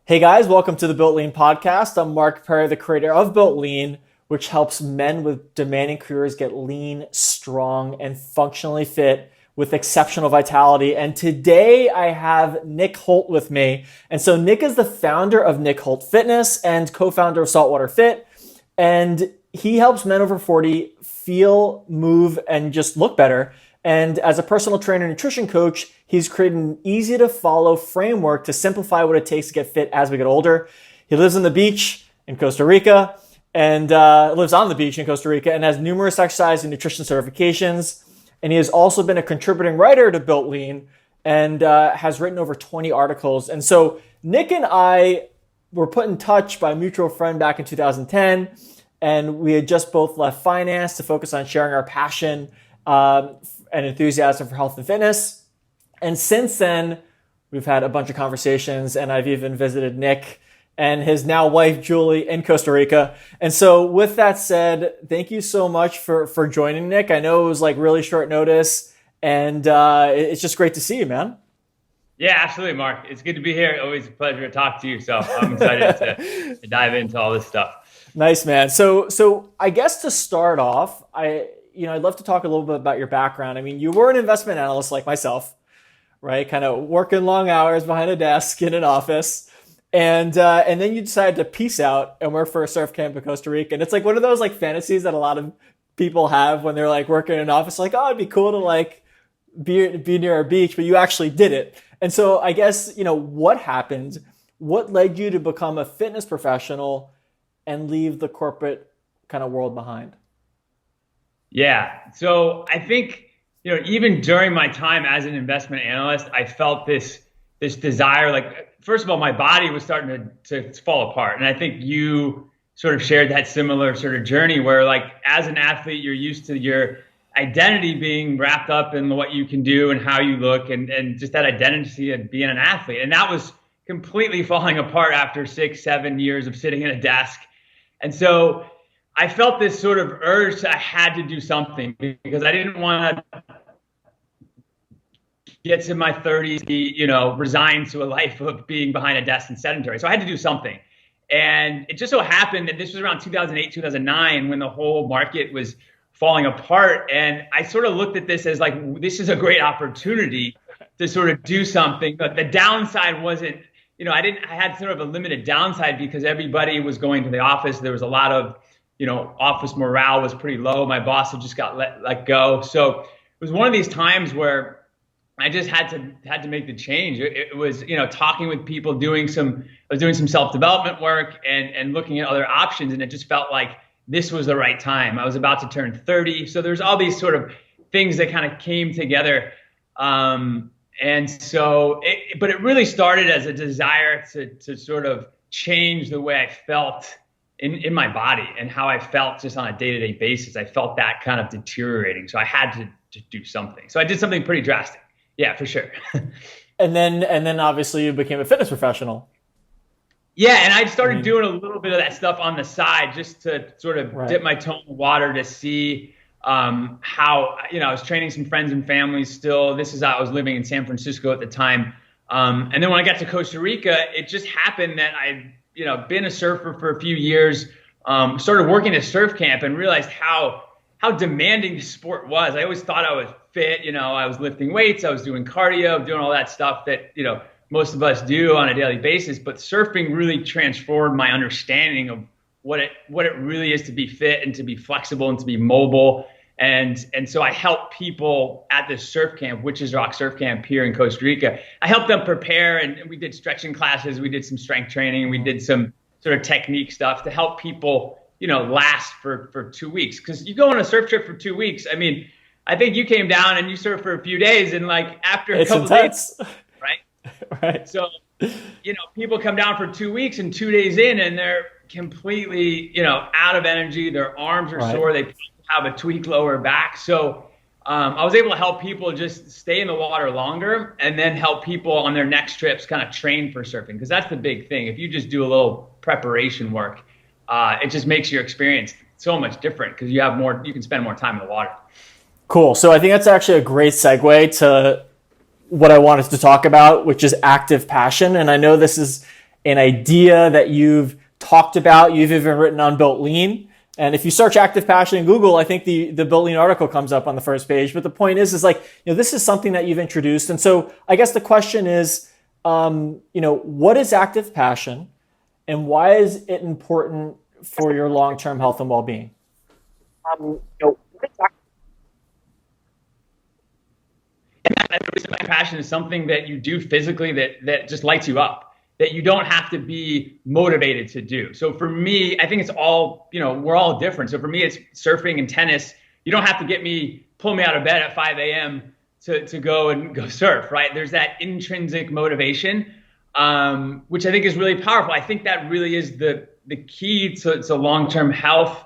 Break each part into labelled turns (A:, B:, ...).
A: Hey guys, welcome to the BuiltLean podcast. I'm Marc Perry, the creator of BuiltLean, which helps men with demanding careers get lean, strong, and functionally fit with exceptional vitality. And today I have Nick Holt with me. And so Nick is the founder of Nick Holt Fitness and co-founder of SaltwaterFit. And he helps men over 40 feel, move, and just look better. And as a personal trainer and nutrition coach, he's created an easy to follow framework to simplify what it takes to get fit as we get older. He lives on the beach in Costa Rica and lives on the beach in Costa Rica and has numerous exercise and nutrition certifications. And he has also been a contributing writer to BuiltLean and has written over 20 articles. And so Nick and I were put in touch by a mutual friend back in 2010. And we had just both left finance to focus on sharing our passion and enthusiasm for health and fitness. And since then, we've had a bunch of conversations, and I've even visited Nick and his now wife, Julie, in Costa Rica. And so with that said, thank you so much for joining, Nick. I know it was like really short notice, and it's just great to see you, man.
B: Yeah, absolutely, Mark. It's good to be here. Always a pleasure to talk to you. So I'm excited to dive into all this stuff.
A: Nice, man. So I guess to start off, I'd love to talk a little bit about your background. I mean, you were an investment analyst like myself, right? Kind of working long hours behind a desk in an office. And then you decided to peace out and work for a surf camp in Costa Rica. And it's like one of those like fantasies that a lot of people have when they're like working in an office, like, oh, it'd be cool to like be near a beach, but you actually did it. And so I guess, what happened? What led you to become a fitness professional and leave the corporate kind of world behind?
B: Yeah. So I think, even during my time as an investment analyst, I felt this desire, like, first of all, my body was starting to fall apart. And I think you sort of shared that similar sort of journey where, like, as an athlete, you're used to your identity being wrapped up in what you can do and how you look and just that identity of being an athlete. And that was completely falling apart after 6-7 years of sitting at a desk. And so I felt this sort of urge I had to do something because I didn't want to get to my 30s, resigned to a life of being behind a desk and sedentary. So I had to do something. And it just so happened that this was around 2008, 2009 when the whole market was falling apart. And I sort of looked at this as like, this is a great opportunity to sort of do something. But the downside wasn't, I had sort of a limited downside because everybody was going to the office. There was a lot of, office morale was pretty low. My boss had just got let go. So it was one of these times where I just had to make the change. It was, talking with people, I was doing some self-development work and looking at other options. And it just felt like this was the right time. I was about to turn 30. So there's all these sort of things that kind of came together. And so, but it really started as a desire to sort of change the way I felt in my body and how I felt just on a day-to-day basis. I felt that kind of deteriorating. So I had to do something. So I did something pretty drastic. Yeah, for sure.
A: And then obviously you became a fitness professional.
B: Yeah, and I started doing a little bit of that stuff on the side just to sort of dip my toe in the water to see how, I was training some friends and families still. I was living in San Francisco at the time. And then when I got to Costa Rica, it just happened that I'd been a surfer for a few years, started working at surf camp and realized how demanding the sport was. I always thought I was fit, I was lifting weights, I was doing cardio, doing all that stuff that, most of us do on a daily basis. But surfing really transformed my understanding of what it really is to be fit and to be flexible and to be mobile. And so I help people at this surf camp, Witches Rock Surf Camp here in Costa Rica. I helped them prepare, and we did stretching classes, we did some strength training, we did some sort of technique stuff to help people, last for 2 weeks. Because you go on a surf trip for 2 weeks. I mean, I think you came down and you surfed for a few days, and like after a couple days, right?
A: Right.
B: So, people come down for 2 weeks and 2 days in, and they're completely, out of energy. Their arms are sore. They have a tweaked lower back. So I was able to help people just stay in the water longer and then help people on their next trips kind of train for surfing. Because that's the big thing. If you just do a little preparation work, it just makes your experience so much different because you can spend more time in the water.
A: Cool. So I think that's actually a great segue to what I wanted to talk about, which is active passion. And I know this is an idea that you've talked about. You've even written on BuiltLean. And if you search active passion in Google, I think the BuiltLean article comes up on the first page. But the point is like, this is something that you've introduced. And so I guess the question is, what is active passion and why is it important for your long-term health and well-being?
B: Passion is something that you do physically that just lights you up, that you don't have to be motivated to do. So for me, I think it's all, we're all different. So for me, it's surfing and tennis. You don't have to pull me out of bed at 5 a.m. to go surf, right? There's that intrinsic motivation, which I think is really powerful. I think that really is the key to long-term health.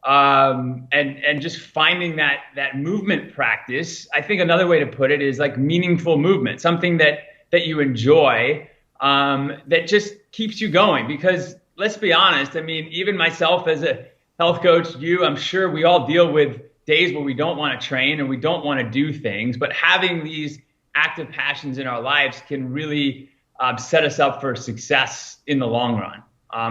B: And just finding that movement practice. I think another way to put it is like meaningful movement, something that you enjoy, that just keeps you going. Because let's be honest, I mean, even myself as a health coach, I'm sure we all deal with days where we don't want to train and we don't want to do things, but having these active passions in our lives can really set us up for success in the long run.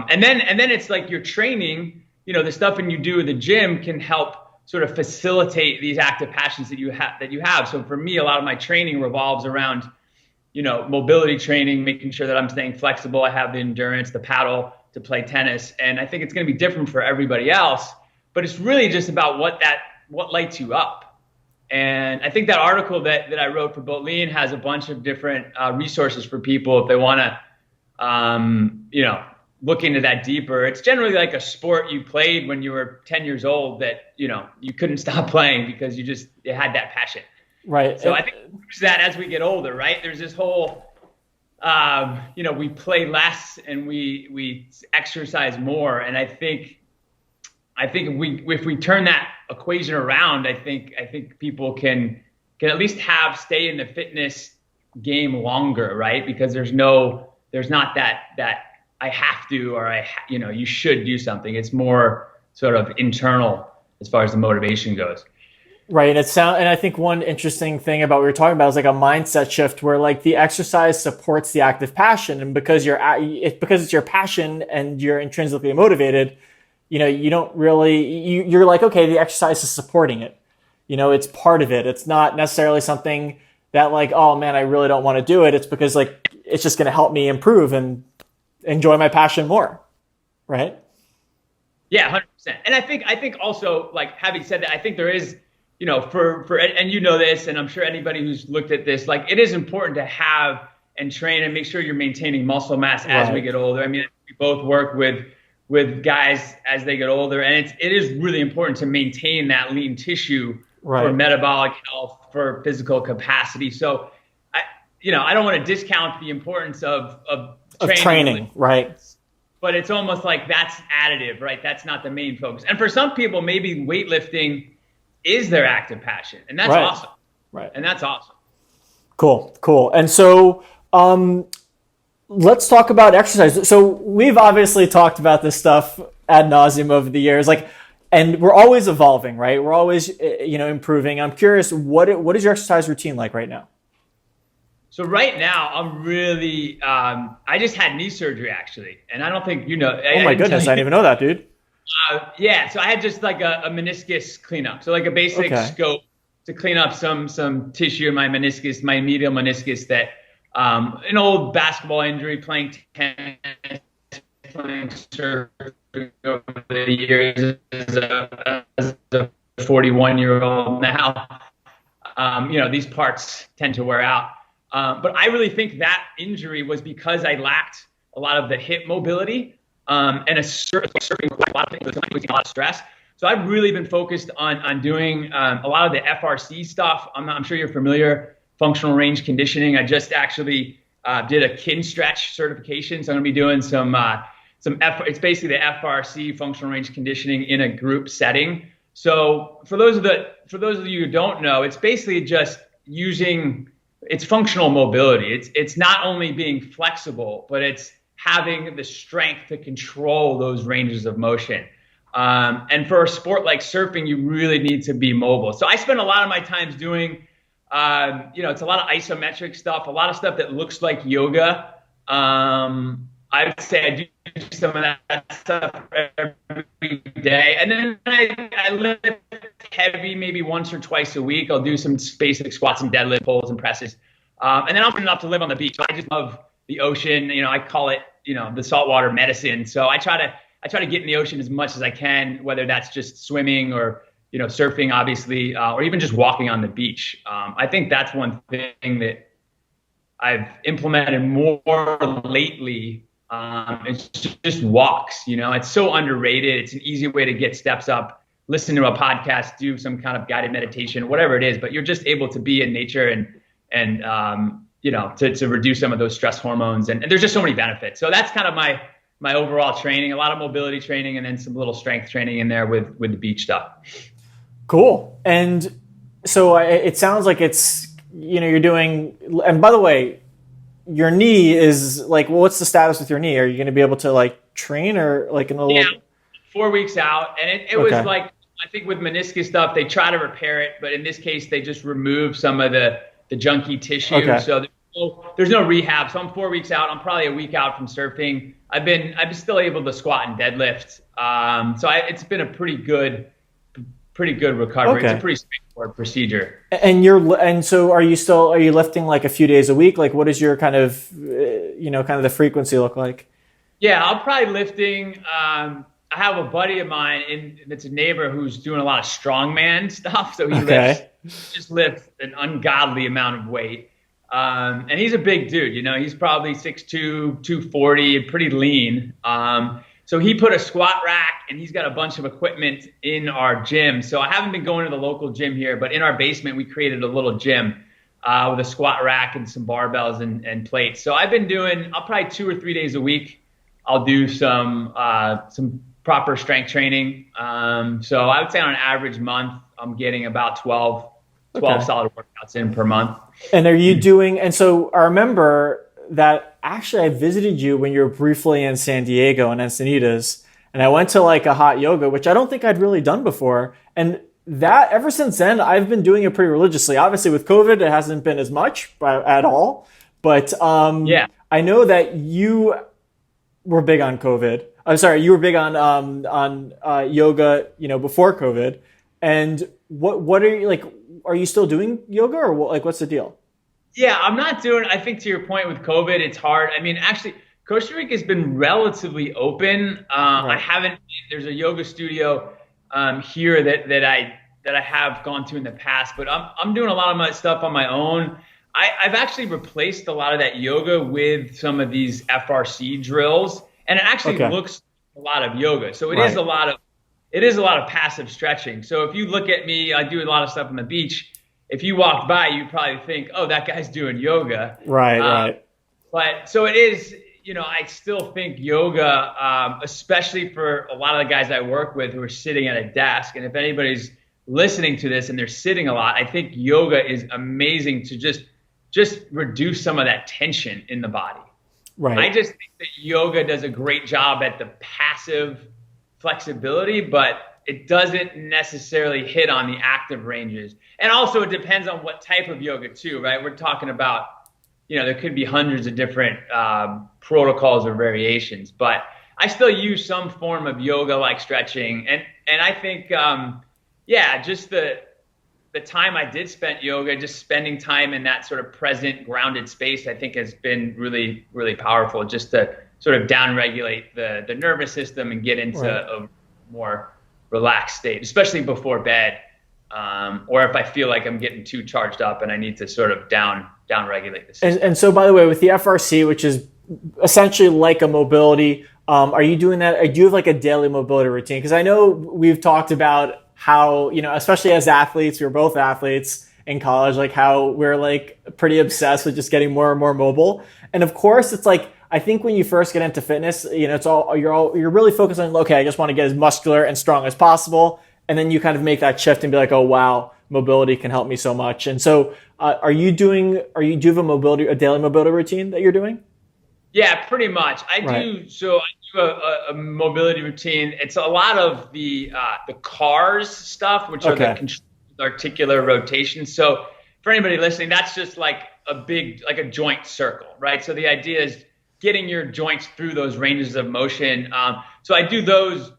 B: And then it's like your training, the stuff you do in the gym can help sort of facilitate these active passions that you have. So for me, a lot of my training revolves around, mobility training, making sure that I'm staying flexible. I have the endurance, the paddle to play tennis. And I think it's going to be different for everybody else, but it's really just about what lights you up. And I think that article that I wrote for BuiltLean has a bunch of different resources for people if they want to, look into that deeper. It's generally like a sport you played when you were 10 years old that, you couldn't stop playing because you had that passion.
A: Right.
B: So I think that as we get older, right, there's this whole, we play less and we exercise more. And I think if we turn that equation around, I think people can at least stay in the fitness game longer, right? Because there's not that I have to, or you should do something. It's more sort of internal as far as the motivation goes.
A: Right. And I think one interesting thing about what you're talking about is like a mindset shift where like the exercise supports the active passion. And because it's your passion and you're intrinsically motivated, you don't really, you're like, okay, the exercise is supporting it. It's part of it. It's not necessarily something that like, oh man, I really don't want to do it. It's because like, it's just going to help me improve and enjoy my passion more, right?
B: Yeah, 100%. And I think also, like, having said that, I think there is, for and this, and I'm sure anybody who's looked at this, like, it is important to have and train and make sure you're maintaining muscle mass as we get older. I mean, we both work with guys as they get older, and it is really important to maintain that lean tissue for metabolic health, for physical capacity. So, I don't want to discount the importance of training,
A: right?
B: But it's almost like that's additive, right? That's not the main focus. And for some people, maybe weightlifting is their active passion, and that's awesome. Right. And that's awesome.
A: Cool. And so, let's talk about exercise. So we've obviously talked about this stuff ad nauseum over the years, and we're always evolving, right? We're always, improving. I'm curious, what is your exercise routine like right now?
B: So right now, I'm really, I just had knee surgery actually. And I don't think,
A: oh my goodness, I didn't even know that, dude.
B: Yeah, so I had just like a meniscus cleanup. So like a basic scope to clean up some tissue in my meniscus, my medial meniscus that, an old basketball injury, playing tennis, playing surf over the years as a 41-year-old now. These parts tend to wear out. But I really think that injury was because I lacked a lot of the hip mobility and surfing a lot of things, a lot of stress. So I've really been focused on doing a lot of the FRC stuff. I'm sure you're familiar, functional range conditioning. I just actually did a kin stretch certification, so I'm going to be doing it's basically the FRC, functional range conditioning, in a group setting. So for those of you who don't know, it's basically just it's functional mobility. It's not only being flexible, but it's having the strength to control those ranges of motion. And for a sport like surfing, you really need to be mobile. So I spend a lot of my times doing, it's a lot of isometric stuff, a lot of stuff that looks like yoga. I would say I do some of that stuff every day. And then I lift heavy maybe once or twice a week. I'll do some basic squats and deadlift, pulls and presses. And then I'm fortunate enough to live on the beach. So I just love the ocean. I call it, the saltwater medicine. So I try to get in the ocean as much as I can, whether that's just swimming or, surfing, obviously, or even just walking on the beach. I think that's one thing that I've implemented more lately. It's just walks. It's so underrated. It's an easy way to get steps up. Listen to a podcast, do some kind of guided meditation, whatever it is. But you're just able to be in nature and to reduce some of those stress hormones. And there's just so many benefits. So that's kind of my overall training. A lot of mobility training, and then some little strength training in there with the beach stuff.
A: Cool. And so it sounds like it's, you're doing, and by the way, your knee is like, well, what's the status with your knee? Are you going to be able to like train or like in a little?
B: Yeah, 4 weeks out. And it was like, I think with meniscus stuff, they try to repair it, but in this case, they just remove some of the junky tissue. Okay. So there's no rehab. So I'm 4 weeks out. I'm probably a week out from surfing. I've been still able to squat and deadlift. It's been a pretty good recovery. Okay. It's a pretty straightforward procedure.
A: And so are you lifting like a few days a week? Like what is your kind of the frequency look like?
B: Yeah, I'm probably lifting. I have a buddy of mine that's a neighbor who's doing a lot of strongman stuff. So he lifts an ungodly amount of weight. And he's a big dude, he's probably 6'2", 240, pretty lean. So he put a squat rack and he's got a bunch of equipment in our gym. So I haven't been going to the local gym here, but in our basement, we created a little gym with a squat rack and some barbells and plates. So I've been doing, I'll probably 2 or 3 days a week. I'll do some proper strength training. So I would say on an average month, I'm getting about 12 solid workouts in per month.
A: And are you doing, and so I remember that actually I visited you when you were briefly in San Diego and Encinitas, and I went to like a hot yoga, which I don't think I'd really done before. And that ever since then, I've been doing it pretty religiously. Obviously with COVID, it hasn't been as much at all, but I know that you were big on COVID. I'm sorry, you were big on yoga, before COVID. And what are you like? Are you still doing yoga or what's the deal?
B: Yeah, I'm not doing, I think to your point with COVID, it's hard. I mean, actually, Costa Rica has been relatively open. Right. There's a yoga studio here that I have gone to in the past, but I'm doing a lot of my stuff on my own. I've actually replaced a lot of that yoga with some of these FRC drills, and it actually looks a lot of yoga. So it is a lot of passive stretching. So if you look at me, I do a lot of stuff on the beach. If you walked by, you'd probably think, oh, that guy's doing yoga. Right. But so it is, I still think yoga, especially for a lot of the guys I work with who are sitting at a desk. And if anybody's listening to this and they're sitting a lot, I think yoga is amazing to just reduce some of that tension in the body. Right. I just think that yoga does a great job at the passive flexibility, but it doesn't necessarily hit on the active ranges. And also it depends on what type of yoga too, right? We're talking about, there could be hundreds of different protocols or variations, but I still use some form of yoga like stretching. And I think, just the time I did spend yoga, just spending time in that sort of present grounded space, I think has been really, really powerful just to sort of downregulate the nervous system and get into a more relaxed state, especially before bed, or if I feel like I'm getting too charged up and I need to sort of down-regulate the system.
A: And so, by the way, with the FRC, which is essentially like a mobility, are you doing that? Do you have like a daily mobility routine? Because I know we've talked about how, especially as athletes, we were both athletes in college, like how we're like pretty obsessed with just getting more and more mobile. And of course, it's like, I think when you first get into fitness, you're really focused on, okay, I just want to get as muscular and strong as possible. And then you kind of make that shift and be like, oh, wow, mobility can help me so much. And so do you have a daily mobility routine that you're doing?
B: Yeah, pretty much. I do a mobility routine. It's a lot of the CARs stuff, which are the articular rotations. So for anybody listening, that's just like a joint circle, right? So the idea is getting your joints through those ranges of motion. So I do those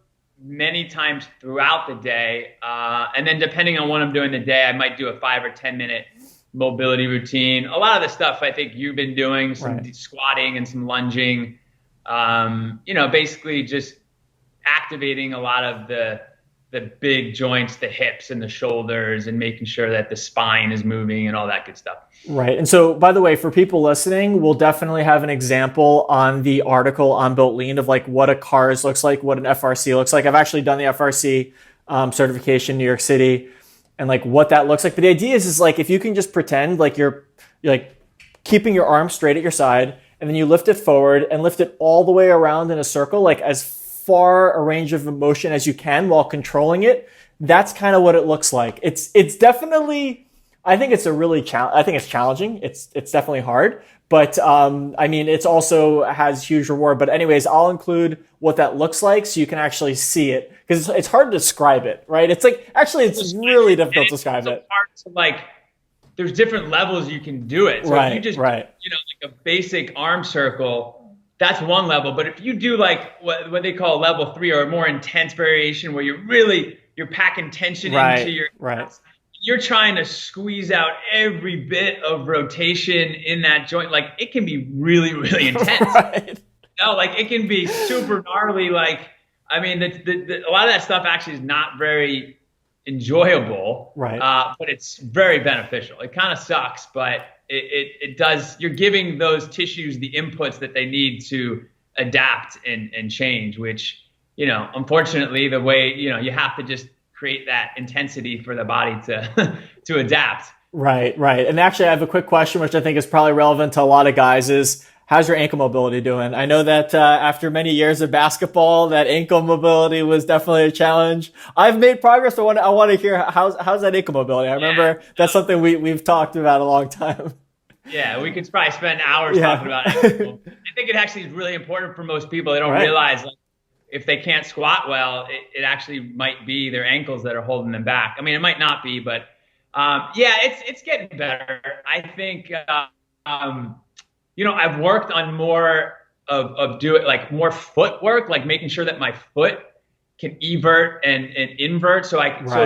B: many times throughout the day. And then depending on what I'm doing the day, I might do a 5 or 10 minute mobility routine. A lot of the stuff I think you've been doing, some squatting and some lunging, basically just activating a lot of the big joints, the hips and the shoulders, and making sure that the spine is moving and all that good stuff.
A: Right. And so, by the way, for people listening, we'll definitely have an example on the article on BuiltLean of like what a CARS looks like, what an FRC looks like. I've actually done the FRC certification in New York City, and like what that looks like. But the idea is like if you can just pretend like you're like keeping your arm straight at your side, and then you lift it forward and lift it all the way around in a circle, like as far a range of motion as you can while controlling it. That's kind of what it looks like. It's definitely, I think it's I think it's challenging. It's definitely hard, but I mean, it's also has huge reward. But anyways, I'll include what that looks like so you can actually see it, because it's hard to describe it, right? It's like, actually, it's really difficult to describe it.
B: Hard to like, there's different levels you can do it. So if you just, like a basic arm circle, that's one level. But if you do like what they call level 3 or a more intense variation where you're packing tension into your abs, you're trying to squeeze out every bit of rotation in that joint. Like it can be really, really intense. Like it can be super gnarly. Like, I mean, a lot of that stuff actually is not very enjoyable, but it's very beneficial. It kind of sucks, but it does. You're giving those tissues the inputs that they need to adapt and change, which, unfortunately, the way, you have to just create that intensity for the body to adapt.
A: Right. And actually, I have a quick question, which I think is probably relevant to a lot of guys, is how's your ankle mobility doing? I know that after many years of basketball, that ankle mobility was definitely a challenge. I've made progress. I want to hear how's that ankle mobility. I remember that's something we've talked about a long time.
B: Yeah, we could probably spend hours talking about ankle. I think it actually is really important for most people. They don't realize like, if they can't squat well, it actually might be their ankles that are holding them back. I mean, it might not be, but it's getting better. I think I've worked on more of doing like more footwork, like making sure that my foot can evert and invert. So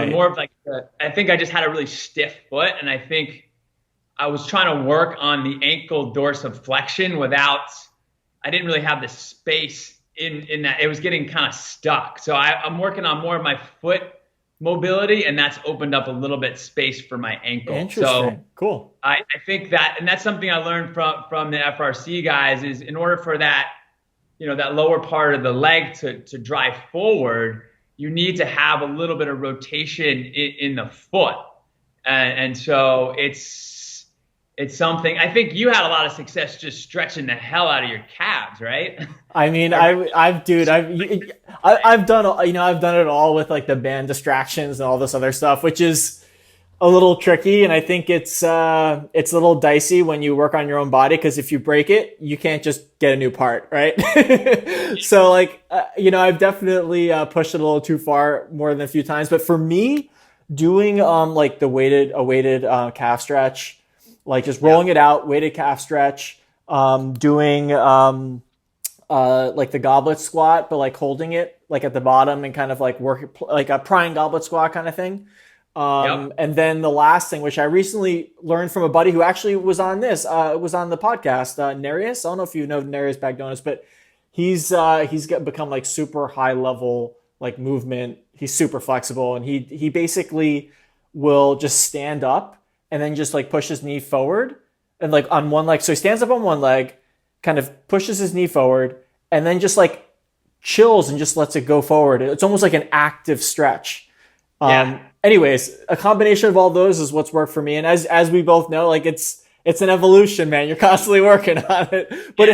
B: more of like I think I just had a really stiff foot, and I think I was trying to work on the ankle dorsiflexion I didn't really have the space in that. It was getting kind of stuck. So I'm working on more of my foot mobility, and that's opened up a little bit space for my ankle.
A: Interesting.
B: So
A: cool.
B: I think that, and that's something I learned from the FRC guys, is in order for that, that lower part of the leg to drive forward, you need to have a little bit of rotation in the foot. And so it's something, I think you had a lot of success just stretching the hell out of your calves, right?
A: I mean, I've done, I've done it all with like the band distractions and all this other stuff, which is a little tricky. And I think it's a little dicey when you work on your own body, because if you break it, you can't just get a new part, right? So like, I've definitely pushed it a little too far more than a few times. But for me, doing like a weighted calf stretch, like just rolling it out, weighted calf stretch, doing like the goblet squat, but like holding it like at the bottom and kind of like work like a prying goblet squat kind of thing. And then the last thing, which I recently learned from a buddy who actually was on the podcast, Nereus. I don't know if you know Nereus Bagdonis, but he's become like super high level like movement. He's super flexible, and he basically will just stand up and then just like push his knee forward and like on one leg. So he stands up on one leg, kind of pushes his knee forward, and then just like chills and just lets it go forward. It's almost like an active stretch. Anyways, a combination of all those is what's worked for me. And as we both know, like it's an evolution, man. You're constantly working on it, but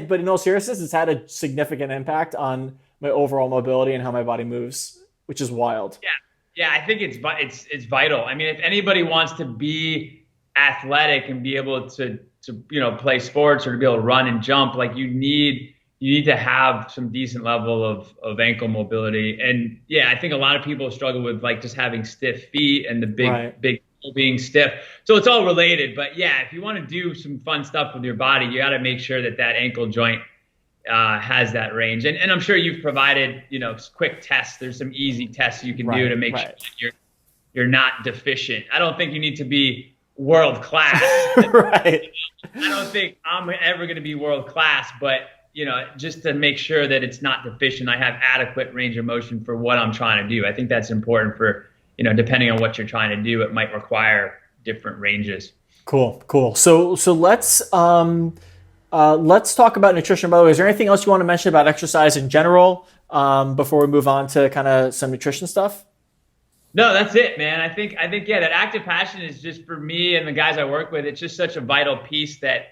A: but in all seriousness, it's had a significant impact on my overall mobility and how my body moves, which is wild.
B: Yeah, I think it's vital. I mean, if anybody wants to be athletic and be able to play sports or to be able to run and jump, like you need to have some decent level of ankle mobility. And yeah, I think a lot of people struggle with like just having stiff feet and the big being stiff. So it's all related. But yeah, if you want to do some fun stuff with your body, you got to make sure that that ankle joint has that range. And I'm sure you've provided, quick tests. There's some easy tests you can do to make sure that you're not deficient. I don't think you need to be world class.
A: Right.
B: I don't think I'm ever going to be world class, but just to make sure that it's not deficient, I have adequate range of motion for what I'm trying to do. I think that's important for, depending on what you're trying to do, it might require different ranges.
A: Cool. So let's talk about nutrition. By the way, is there anything else you want to mention about exercise in general before we move on to kind of some nutrition stuff?
B: No, that's it, man. I think yeah, that active passion is just, for me and the guys I work with, it's just such a vital piece that's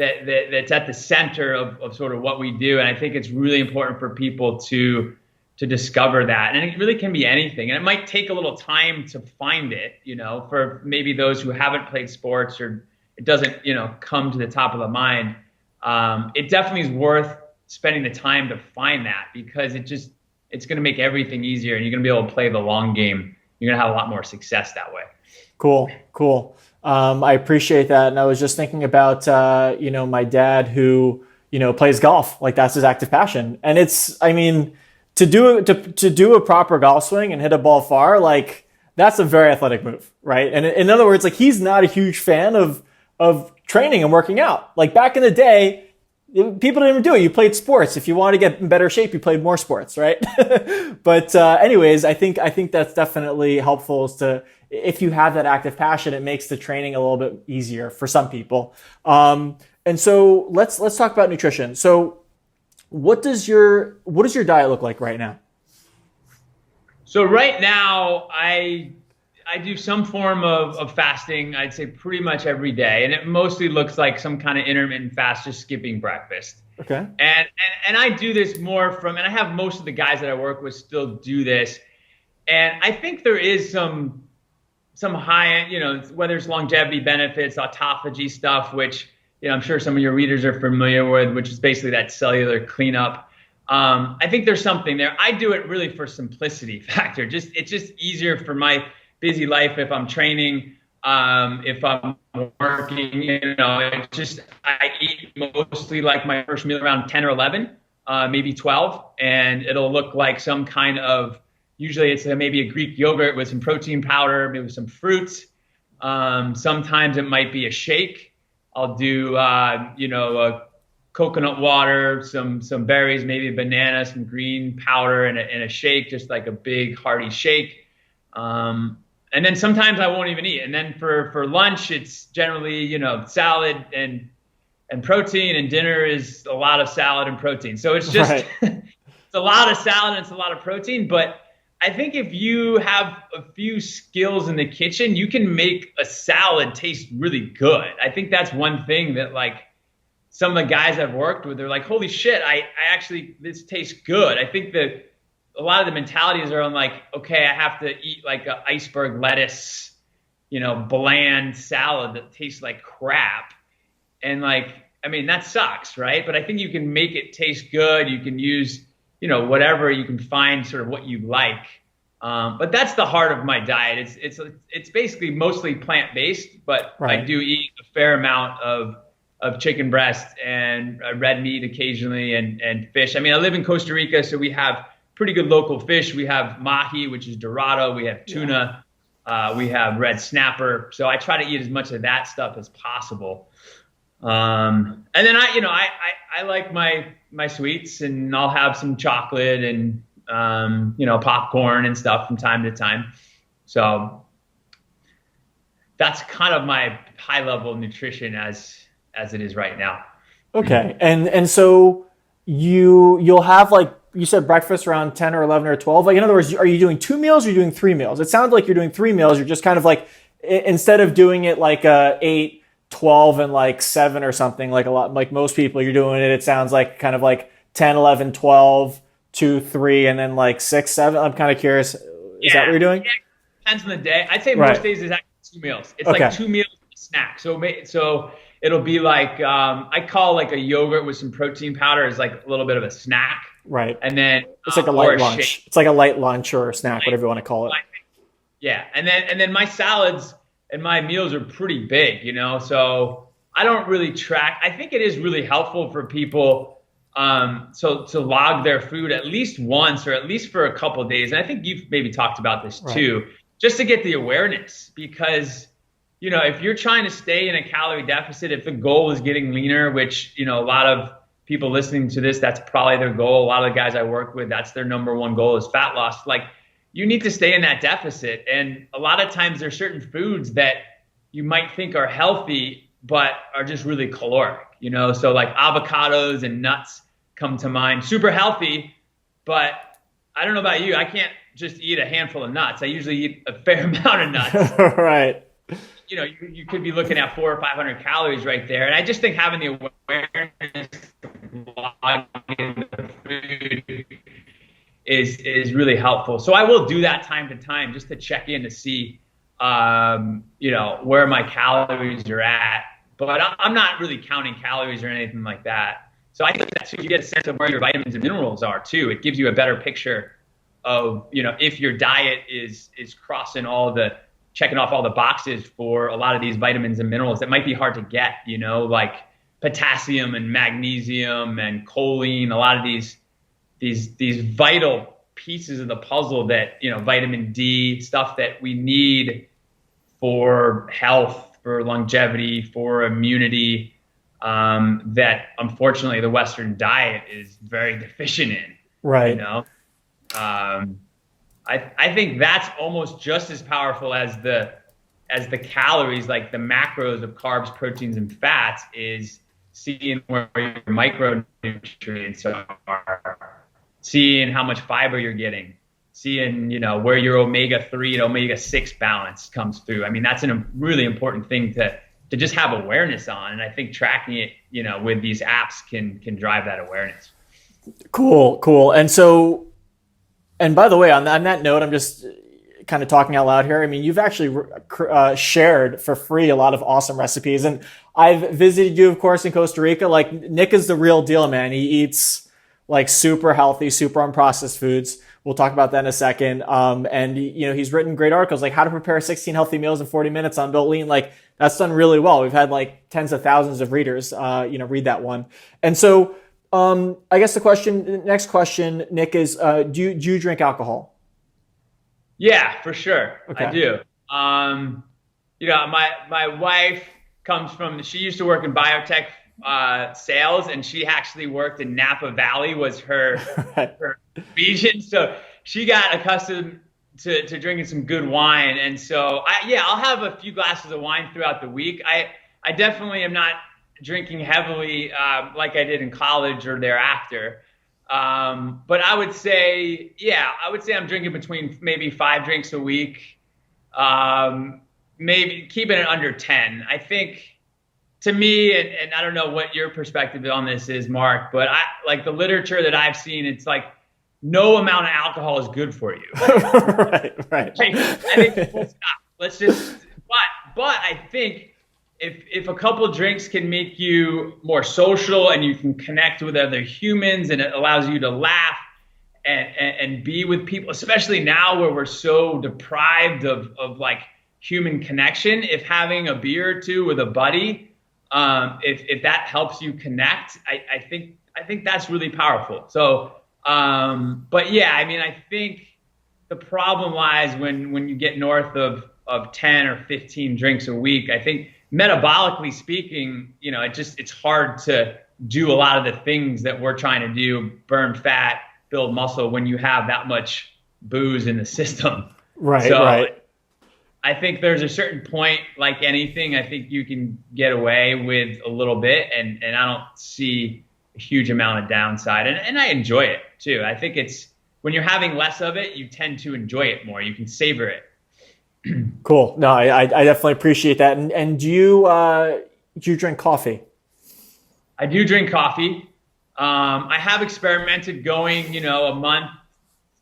B: at the center of sort of what we do. And I think it's really important for people to discover that. And it really can be anything. And it might take a little time to find it, for maybe those who haven't played sports or it doesn't, come to the top of the mind. It definitely is worth spending the time to find that, because it's going to make everything easier, and you're going to be able to play the long game. You're going to have a lot more success that way.
A: Cool. I appreciate that. And I was just thinking about, my dad who, plays golf. Like, that's his active passion. And to do a proper golf swing and hit a ball far, like, that's a very athletic move, right? And in other words, like, he's not a huge fan of training and working out. Like, back in the day, people didn't even do it. You played sports. If you wanted to get in better shape, you played more sports, right? But anyways, I think that's definitely helpful, is if you have that active passion, it makes the training a little bit easier for some people. And so let's talk about nutrition. So what does your diet look like right now?
B: So right now, I do some form of fasting, I'd say pretty much every day. And it mostly looks like some kind of intermittent fast, just skipping breakfast.
A: Okay.
B: And I do this more and I have most of the guys that I work with still do this. And I think there is some high, whether it's longevity benefits, autophagy stuff, which, I'm sure some of your readers are familiar with, which is basically that cellular cleanup. I think there's something there. I do it really for simplicity factor. It's just easier for my busy life if I'm training, if I'm working, I eat mostly like my first meal around 10 or 11, maybe 12, and it'll look like some kind of, usually it's maybe a Greek yogurt with some protein powder, maybe some fruits. Sometimes it might be a shake. I'll do, a coconut water, some berries, maybe a banana, some green powder, and a shake, just like a big hearty shake. And then sometimes I won't even eat. And then for lunch, it's generally, salad and protein, and dinner is a lot of salad and protein. So it's just, it's a lot of salad and it's a lot of protein. But I think if you have a few skills in the kitchen, you can make a salad taste really good. I think that's one thing that, like, some of the guys I've worked with, they're like, holy shit, I actually, this tastes good. I think that a lot of the mentalities are on, like, okay, I have to eat like an iceberg lettuce, bland salad that tastes like crap. And that sucks, right? But I think you can make it taste good. You can use, whatever you can find, sort of what you like. But that's the heart of my diet. It's basically mostly plant-based, but I do eat a fair amount of chicken breast and red meat occasionally, and fish. I live in Costa Rica, so we have pretty good local fish. We have mahi, which is dorado. We have tuna. We have red snapper. So I try to eat as much of that stuff as possible. And then I like my sweets, and I'll have some chocolate and popcorn and stuff from time to time. So that's kind of my high level nutrition as it is right now.
A: Okay. And so you'll have, like, you said breakfast around 10 or 11 or 12. Like, in other words, are you doing 2 meals or are you doing 3 meals? It sounds like you're doing 3 meals. You're just kind of like, instead of doing it like 8, 12, and like 7 or something, like a lot, like most people, you're doing it sounds like kind of like 10, 11, 12, 2, 3, and then like 6, 7. I'm kind of curious. Is that what you're doing?
B: Yeah, depends on the day. I'd say most days is actually 2 meals. It's like 2 meals and a snack. So it'll be like, I call like a yogurt with some protein powder is like a little bit of a snack.
A: Right.
B: And then
A: it's like a light lunch. Shake. It's like a light lunch or a snack, whatever you want to call it.
B: Yeah. And then my salads, and my meals are pretty big, you know, so I don't really track. I think it is really helpful for people to log their food at least once or at least for a couple of days. And I think you've maybe talked about this too, just to get the awareness, because, you know, if you're trying to stay in a calorie deficit, if the goal is getting leaner, which, you know, a lot of people listening to this, that's probably their goal. A lot of the guys I work with, that's their number one goal is fat loss. Like, you need to stay in that deficit. And a lot of times there's certain foods that you might think are healthy, but are just really caloric, you know? So like avocados and nuts come to mind, super healthy, but I don't know about you. I can't just eat a handful of nuts. I usually eat a fair amount of nuts.
A: Right.
B: You know, you could be looking at 400 or 500 calories right there. And I just think having the awareness of logging the food is really helpful. So I will do that time to time just to check in to see, you know, where my calories are at. But I'm not really counting calories or anything like that. So I think that's, you get a sense of where your vitamins and minerals are too. It gives you a better picture of, you know, if your diet is crossing checking off all the boxes for a lot of these vitamins and minerals that might be hard to get, you know, like potassium and magnesium and choline, a lot of these vital pieces of the puzzle that, you know, vitamin D, stuff that we need for health, for longevity, for immunity, that unfortunately the Western diet is very deficient in.
A: Right.
B: You know, I think that's almost just as powerful as the calories, like the macros of carbs, proteins, and fats, is seeing where your micronutrients are, seeing how much fiber you're getting, seeing, you know, where your omega-3 and omega-6 balance comes through. I mean, that's a really important thing to just have awareness on. And I think tracking it, you know, with these apps can drive that awareness.
A: Cool. And by the way, on that note, I'm just kind of talking out loud here. I mean, you've actually shared for free a lot of awesome recipes. And I've visited you, of course, in Costa Rica. Like, Nick is the real deal, man. He eats like super healthy, super unprocessed foods. We'll talk about that in a second. And you know, he's written great articles like how to prepare 16 healthy meals in 40 minutes on BuiltLean. Like, that's done really well. We've had like tens of thousands of readers, you know, read that one. And so, I guess the next question, Nick, is, do you drink alcohol?
B: Yeah, for sure.
A: Okay.
B: I do. You know, my wife she used to work in biotech sales, and she actually worked in Napa Valley was her region. So she got accustomed to drinking some good wine. And so I'll have a few glasses of wine throughout the week. I definitely am not drinking heavily like I did in college or thereafter. But I would say I'm drinking between maybe 5 drinks a week, maybe keeping it under 10. I think, to me, and I don't know what your perspective on this is, Mark, but like the literature that I've seen, it's like no amount of alcohol is good for you.
A: Right.
B: Like, I think we'll stop. Let's just, but I think if a couple drinks can make you more social and you can connect with other humans and it allows you to laugh and be with people, especially now where we're so deprived of like human connection, if having a beer or two with a buddy, if that helps you connect, I think that's really powerful. So, but yeah, I mean, I think the problem lies when you get north of 10 or 15 drinks a week. I think metabolically speaking, you know, it's hard to do a lot of the things that we're trying to do, burn fat, build muscle, when you have that much booze in the system.
A: Right.
B: So
A: right.
B: I think there's a certain point, like anything, I think you can get away with a little bit, and I don't see a huge amount of downside. And I enjoy it too. I think it's when you're having less of it, you tend to enjoy it more. You can savor it.
A: Cool. No, I definitely appreciate that. And do you drink coffee?
B: I do drink coffee. I have experimented going, you know, a month,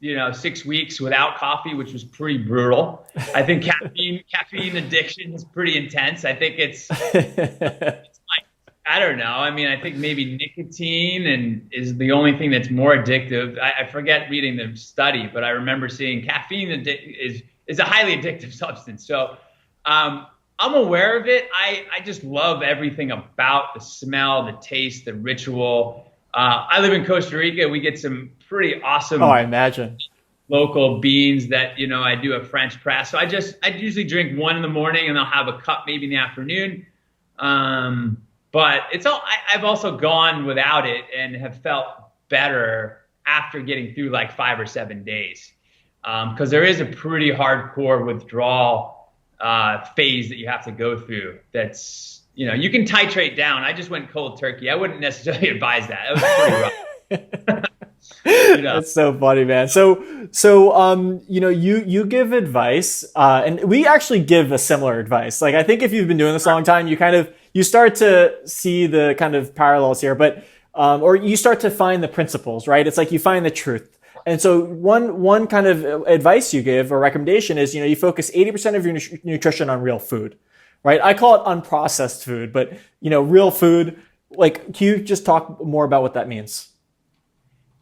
B: you know, 6 weeks without coffee, which was pretty brutal. I think caffeine addiction is pretty intense. I think it's like, I don't know. I mean, I think maybe nicotine is the only thing that's more addictive. I forget reading the study, but I remember seeing caffeine is a highly addictive substance. So I'm aware of it. I just love everything about the smell, the taste, the ritual. I live in Costa Rica. We get some pretty
A: Oh, I
B: awesome
A: imagine.
B: local beans that, I do a French press. So I usually drink one in the morning and I'll have a cup maybe in the afternoon. But I've also gone without it and have felt better after getting through like 5 or 7 days. Because there is a pretty hardcore withdrawal phase that you have to go through. That's, you can titrate down. I just went cold turkey. I wouldn't necessarily advise that. It was pretty rough.
A: That's so funny, man. You give advice, and we actually give a similar advice. Like, I think if you've been doing this a long time, you start to see the kind of parallels here, but or you start to find the principles, right? It's like you find the truth. And so one kind of advice you give or recommendation is, you focus 80% of your nutrition on real food, right? I call it unprocessed food, but real food. Like, can you just talk more about what that means?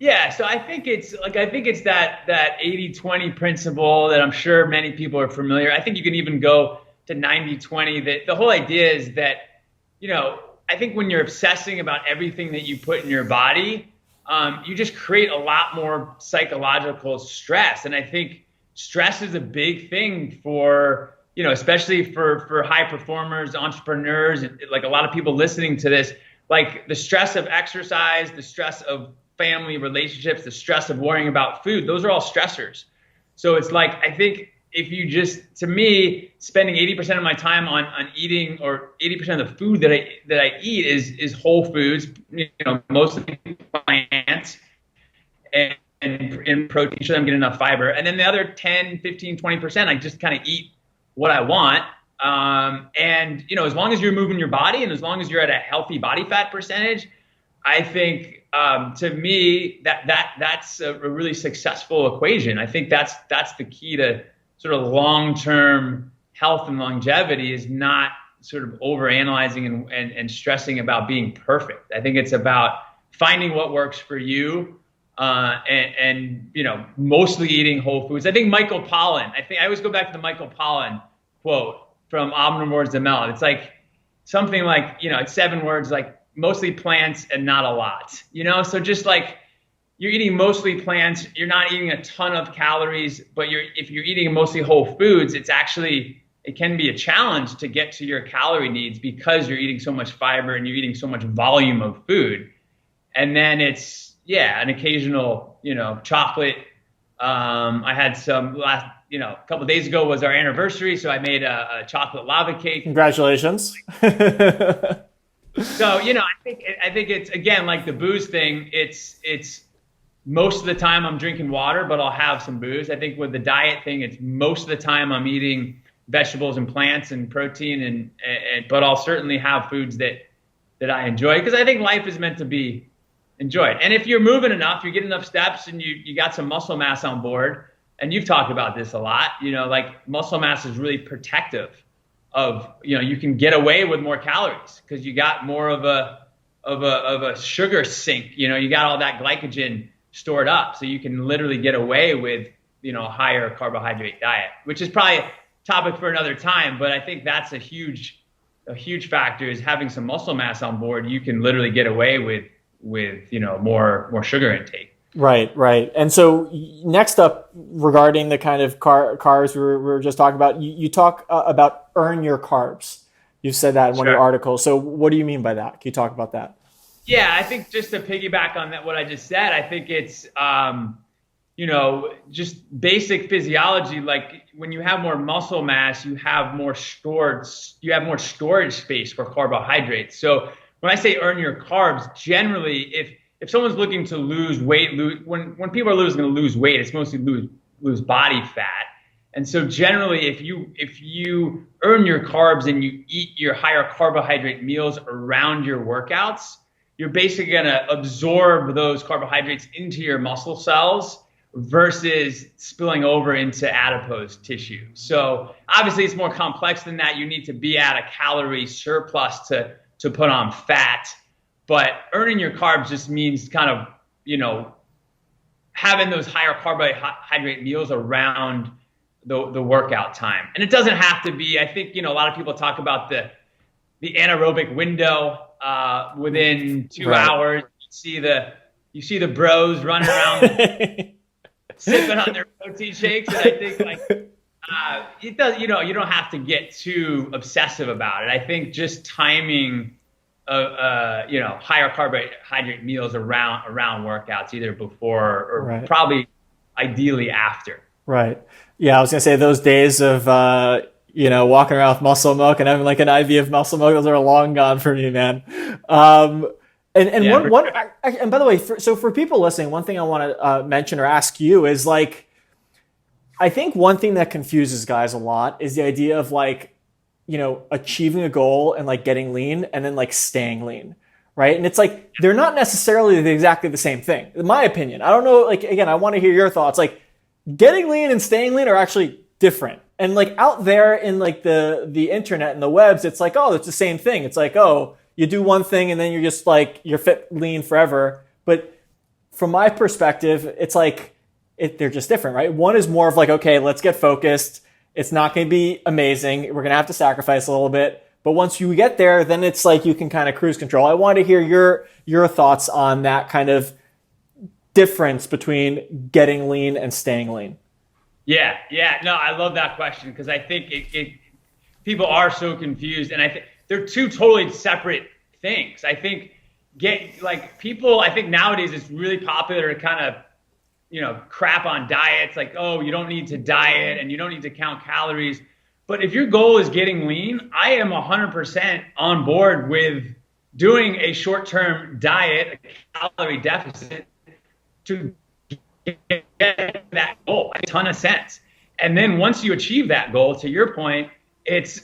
B: Yeah, so I think it's that 80/20 principle that I'm sure many people are familiar. I think you can even go to 90/20. That the whole idea is that, I think when you're obsessing about everything that you put in your body, you just create a lot more psychological stress. And I think stress is a big thing for, especially for high performers, entrepreneurs, and like a lot of people listening to this, like the stress of exercise, the stress of family relationships, the stress of worrying about food, those are all stressors. So it's like, I think if you just, to me, spending 80% of my time on eating, or 80% of the food that I eat is whole foods, mostly plants and protein, so I'm getting enough fiber. And then the other 10, 15, 20%, I just kind of eat what I want. And as long as you're moving your body and as long as you're at a healthy body fat percentage, I think, to me, that's a really successful equation. I think that's the key to sort of long-term health and longevity, is not sort of overanalyzing and stressing about being perfect. I think it's about finding what works for you, and mostly eating whole foods. I think Michael Pollan. I always go back to the Michael Pollan quote from Omnivores to Melt. It's like something like, it's 7 words, like, mostly plants and not a lot, so just like, you're eating mostly plants, you're not eating a ton of calories, but if you're eating mostly whole foods, it can be a challenge to get to your calorie needs because you're eating so much fiber and you're eating so much volume of food. And then it's, an occasional, chocolate. I had some a couple of days ago was our anniversary, so I made a chocolate lava cake.
A: Congratulations.
B: So, I think it's, again, like the booze thing. It's most of the time I'm drinking water, but I'll have some booze. I think with the diet thing, it's most of the time I'm eating vegetables and plants and protein, but I'll certainly have foods that I enjoy, because I think life is meant to be enjoyed. And if you're moving enough, you get enough steps, and you got some muscle mass on board, and you've talked about this a lot, like muscle mass is really protective of, you can get away with more calories because you got more of a sugar sink. You got all that glycogen stored up, so you can literally get away with, a higher carbohydrate diet, which is probably a topic for another time. But I think that's a huge factor, is having some muscle mass on board. You can literally get away with more sugar intake.
A: Right. And so next up, regarding the kind of carbs we were just talking about, you talk about earn your carbs. You said that in one of your articles. So what do you mean by that? Can you talk about that?
B: Yeah, I think just to piggyback on that, what I just said, I think it's, just basic physiology. Like, when you have more muscle mass, you have more storage space for carbohydrates. So when I say earn your carbs, generally, if someone's looking to lose weight, when people are going to lose weight, it's mostly lose body fat. And so generally, if you earn your carbs and you eat your higher carbohydrate meals around your workouts, you're basically going to absorb those carbohydrates into your muscle cells versus spilling over into adipose tissue. So obviously it's more complex than that. You need to be at a calorie surplus to put on fat. But earning your carbs just means kind of, having those higher carbohydrate meals around the workout time. And it doesn't have to be, I think, a lot of people talk about the anaerobic window within 2 hours. You see the bros running around sipping on their protein shakes. And I think it does, you don't have to get too obsessive about it. I think just timing higher carbohydrate meals around workouts, either before or probably ideally after.
A: Right. Yeah, I was gonna say those days of walking around with muscle milk and having like an IV of muscle milk, those are long gone for me, man. And by the way, for people listening, one thing I want to mention or ask you is like, I think one thing that confuses guys a lot is the idea of like, achieving a goal and like getting lean and then like staying lean. Right. And it's like, they're not necessarily exactly the same thing, in my opinion. I don't know. Like, again, I want to hear your thoughts. Like, getting lean and staying lean are actually different. And like out there in like the internet and the webs, it's like, oh, it's the same thing. It's like, oh, you do one thing and then you're just like, you're fit, lean forever. But from my perspective, it's like, they're just different, right? One is more of like, okay, let's get focused. It's not going to be amazing. We're going to have to sacrifice a little bit. But once you get there, then it's like you can kind of cruise control. I want to hear your thoughts on that kind of difference between getting lean and staying lean.
B: Yeah. No, I love that question because I think people are so confused, and I think they're two totally separate things. I think I think nowadays it's really popular to kind of crap on diets, like, oh, you don't need to diet and you don't need to count calories. But if your goal is getting lean, I am 100% on board with doing a short-term diet, a calorie deficit, to get that goal. A ton of sense. And then once you achieve that goal, to your point, it's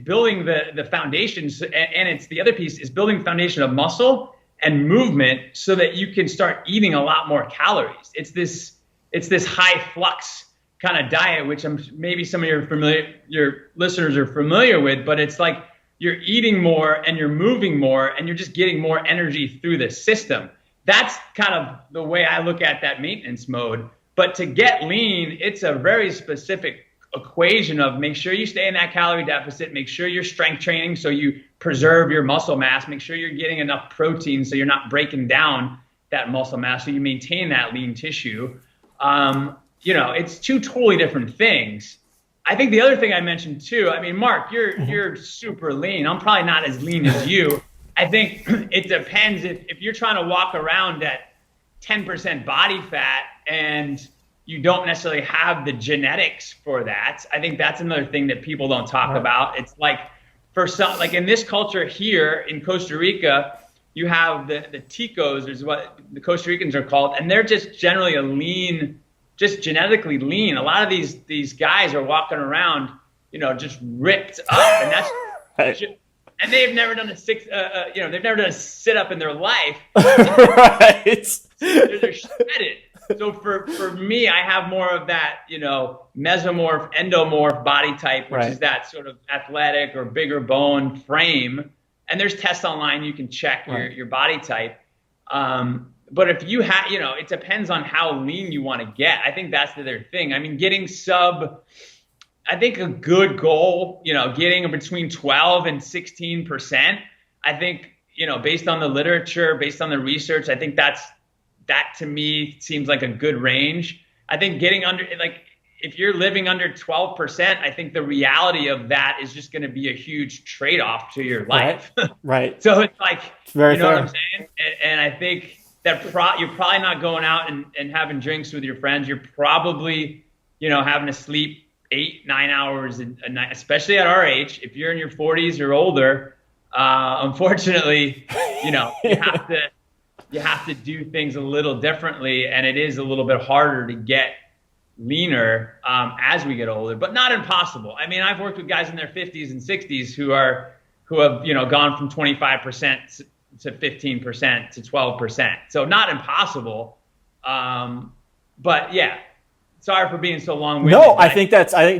B: building the foundations, and it's the other piece is building the foundation of muscle and movement so that you can start eating a lot more calories. It's this high flux kind of diet, which maybe some of your listeners are familiar with, but it's like you're eating more and you're moving more and you're just getting more energy through the system. That's kind of the way I look at that maintenance mode. But to get lean, it's a very specific equation of make sure you stay in that calorie deficit, make sure you're strength training so you preserve your muscle mass, make sure you're getting enough protein so you're not breaking down that muscle mass so you maintain that lean tissue. It's two totally different things. I think the other thing I mentioned too, I mean, Mark, you're super lean. I'm probably not as lean as you. I think it depends if you're trying to walk around at 10% body fat and you don't necessarily have the genetics for that. I think that's another thing that people don't talk about. It's like for some, like in this culture here in Costa Rica, you have the ticos, is what the Costa Ricans are called, and they're just generally just genetically lean. A lot of these guys are walking around, just ripped up, and that's right. And they've never done they've never done a sit up in their life.
A: Right.
B: They're shredded. So for me, I have more of that, mesomorph, endomorph body type, which is that sort of athletic or bigger bone frame. And there's tests online you can check your body type. But if you have, it depends on how lean you want to get. I think that's the other thing. I mean, getting I think a good goal, getting between 12 and 16%. I think, based on the literature, based on the research, I think that to me seems like a good range. I think getting under, like, if you're living under 12%, I think the reality of that is just going to be a huge trade-off to your life.
A: Right.
B: So it's like,
A: it's very
B: you know
A: fair.
B: what I'm saying? And I think that you're probably not going out and having drinks with your friends. You're probably, having to sleep 8-9 hours a night, especially at our age. If you're in your 40s or older, unfortunately, you have to do things a little differently, and it is a little bit harder to get leaner as we get older, but not impossible. I mean, I've worked with guys in their 50s and 60s who have gone from 25% to 15% to 12%. So not impossible, but yeah. Sorry for being so long-winded.
A: No, I think,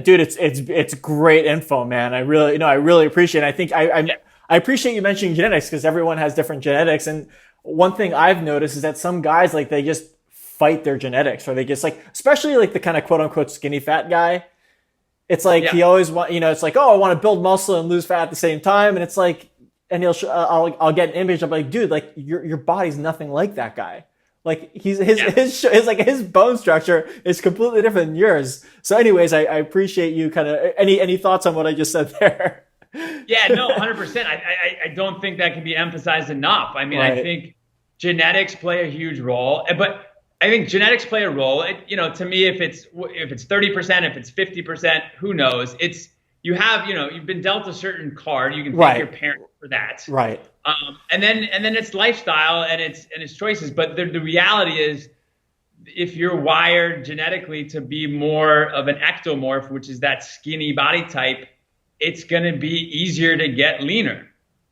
A: dude, it's great info, man. I really appreciate it. I think I appreciate you mentioning genetics because everyone has different genetics. And one thing I've noticed is that some guys, like, they just fight their genetics, or they just like, especially like the kind of quote unquote skinny fat guy. It's like he always want, it's like, oh, I want to build muscle and lose fat at the same time, and it's like, and I'll get an image. I'm like, dude, like your body's nothing like that guy. Like his bone structure is completely different than yours. So, anyways, I appreciate you kind of any thoughts on what I just said there.
B: Yeah, no, 100%. I don't think that can be emphasized enough. I mean, I think genetics play a huge role, but I think genetics play a role. To me, if it's 30%, if it's 50%, who knows? It's you've been dealt a certain card. You can thank your parents for that.
A: Right.
B: And then it's lifestyle and it's choices. But the reality is, if you're wired genetically to be more of an ectomorph, which is that skinny body type, it's going to be easier to get leaner.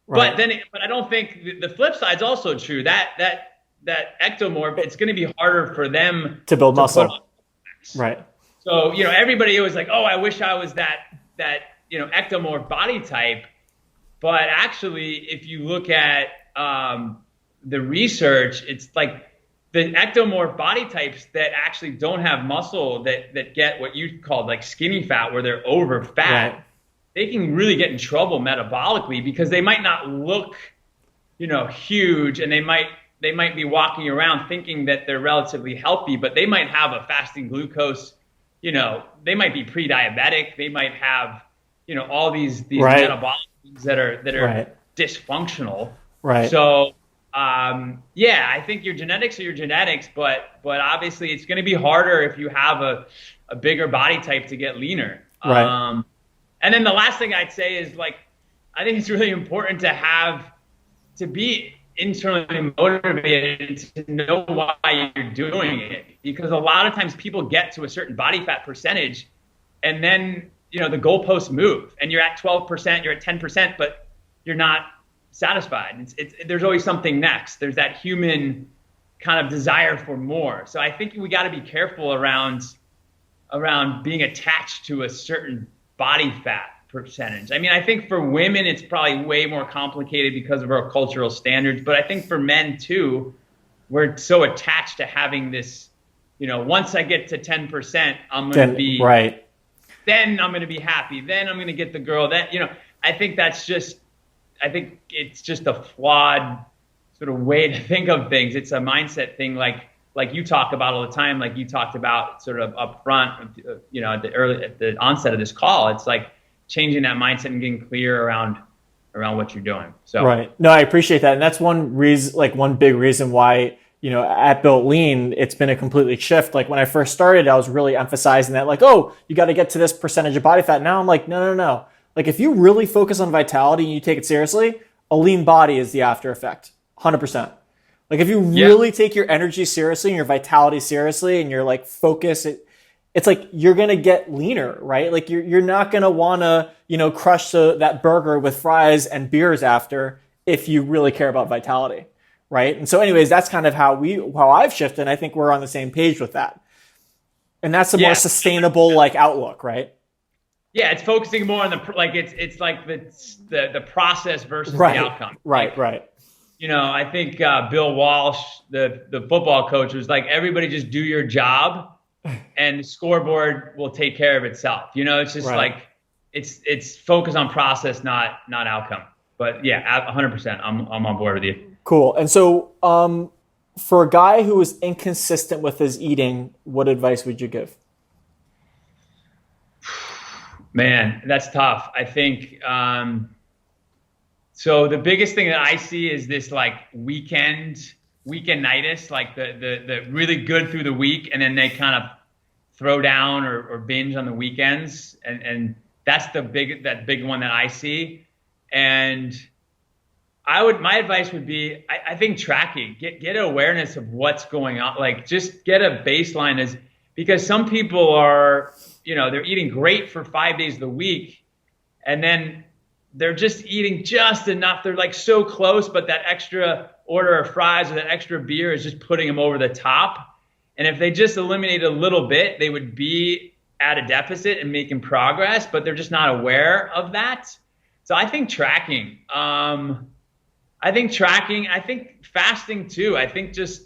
B: Right. But I don't think the flip side is also true. That ectomorph, it's going to be harder for them
A: to build muscle. Right.
B: So, everybody was like, oh, I wish I was that ectomorph body type. But actually, if you look at the research, it's like the ectomorph body types that actually don't have muscle that get what you called like skinny fat, where they're over fat. Right. They can really get in trouble metabolically because they might not look, huge, and they might be walking around thinking that they're relatively healthy, but they might have a fasting glucose, they might be pre-diabetic. They might have, all these metabolic things that are dysfunctional. Right. So, I think your genetics are your genetics, but obviously it's going to be harder if you have a bigger body type to get leaner. Right. And then the last thing I'd say is, like, I think it's really important to be internally motivated to know why you're doing it, because a lot of times people get to a certain body fat percentage and then, the goalposts move and you're at 12%, you're at 10%, but you're not satisfied. There's always something next. There's that human kind of desire for more. So I think we got to be careful around being attached to a certain body fat percentage. I mean, I think for women, it's probably way more complicated because of our cultural standards. But I think for men too, we're so attached to having this, once I get to 10%, I'm going to be right. Then I'm going to be happy. Then I'm going to get the girl that, I think it's just a flawed sort of way to think of things. It's a mindset thing. Like you talk about all the time, like you talked about sort of up front, at the onset of this call. It's like changing that mindset and getting clear around what you're doing. So
A: right. No, I appreciate that. And that's one reason, like one big reason why, at BuiltLean, it's been a complete shift. Like when I first started, I was really emphasizing that, like, oh, you got to get to this percentage of body fat. Now I'm like, no. Like if you really focus on vitality and you take it seriously, a lean body is the after effect, 100%. Like if you really take your energy seriously and your vitality seriously and you're like focus, it's like you're going to get leaner, right? Like you're not going to want to, crush that burger with fries and beers after if you really care about vitality, right? And so anyways, that's kind of how I've shifted. And I think we're on the same page with that. And that's a more sustainable like outlook, right?
B: Yeah, it's focusing more on it's like the process versus the outcome.
A: Right.
B: I think Bill Walsh, the football coach, was like, everybody just do your job and the scoreboard will take care of itself. It's just like, it's focus on process, not outcome. But yeah, 100%. I'm on board with you.
A: Cool. And so for a guy who is inconsistent with his eating, what advice would you give?
B: Man, that's tough. I think, so the biggest thing that I see is this like weekenditis, like the really good through the week, and then they kind of throw down or binge on the weekends, and that's that big one that I see. And my advice would be, I think tracking, get an awareness of what's going on, like just get a baseline, because some people are, they're eating great for 5 days of the week, and then they're just eating just enough. They're like so close, but that extra order of fries or that extra beer is just putting them over the top. And if they just eliminate a little bit, they would be at a deficit and making progress, but they're just not aware of that. So I think tracking. I think fasting too. I think just,